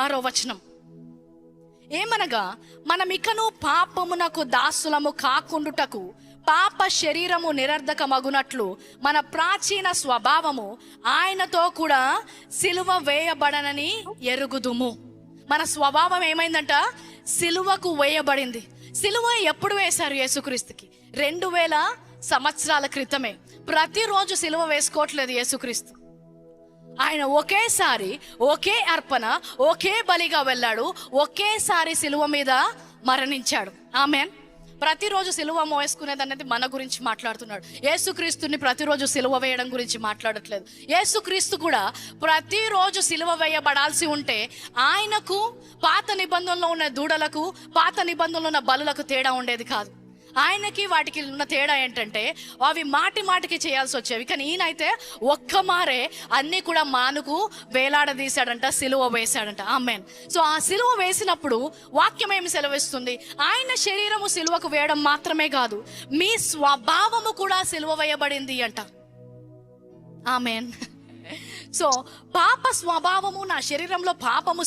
6వ వచనం ఏమనగా, మనమికను పాపమునకు దాసులము కాకుండుటకు పాప శరీరము నిరర్ధకమగునట్లు మన ప్రాచీన స్వభావము ఆయనతో కూడా సిలువ వేయబడనని ఎరుగుదుము. మన స్వభావం ఏమైందంట? సిలువకు వేయబడింది. సిలువ ఎప్పుడు వేశారు యేసుక్రీస్తుకి? 2000 సంవత్సరాల క్రితమే. ప్రతిరోజు సిలువ వేసుకోవట్లేదు యేసుక్రీస్తు. ఆయన ఒకేసారి ఒకే అర్పణ, ఒకే బలిగా వెళ్ళాడు, ఒకేసారి సిలువ మీద మరణించాడు. ఆమేన్. ప్రతిరోజు సిలువ మోసుకునేది అనేది మన గురించి మాట్లాడుతున్నాడు. యేసుక్రీస్తుని ప్రతిరోజు సిలువ వేయడం గురించి మాట్లాడట్లేదు. యేసుక్రీస్తు కూడా ప్రతిరోజు సిలువ వేయబడాల్సి ఉంటే ఆయనకు పాత నిబంధనలో ఉన్న దూడలకు, పాత నిబంధనలో ఉన్న బలులకు తేడా ఉండేది కాదు. ఆయనకి వాటికి ఉన్న తేడా ఏంటంటే అవి మాటి మాటికి చేయాల్సి వచ్చేవి. కానీ ఈయనైతే ఒక్క మారే అన్నీ కూడా మానుకు వేలాడదీశాడంట, సిలువ వేశాడంట. ఆమేన్. సో ఆ సిలువ వేసినప్పుడు వాక్యం ఏమి సెలవిస్తుంది? ఆయన శరీరము సిలువకు వేయడం మాత్రమే కాదు, మీ స్వభావము కూడా సిలువ వేయబడింది అంట. ఆమేన్. సో పాప స్వభావము, నా శరీరంలో పాపము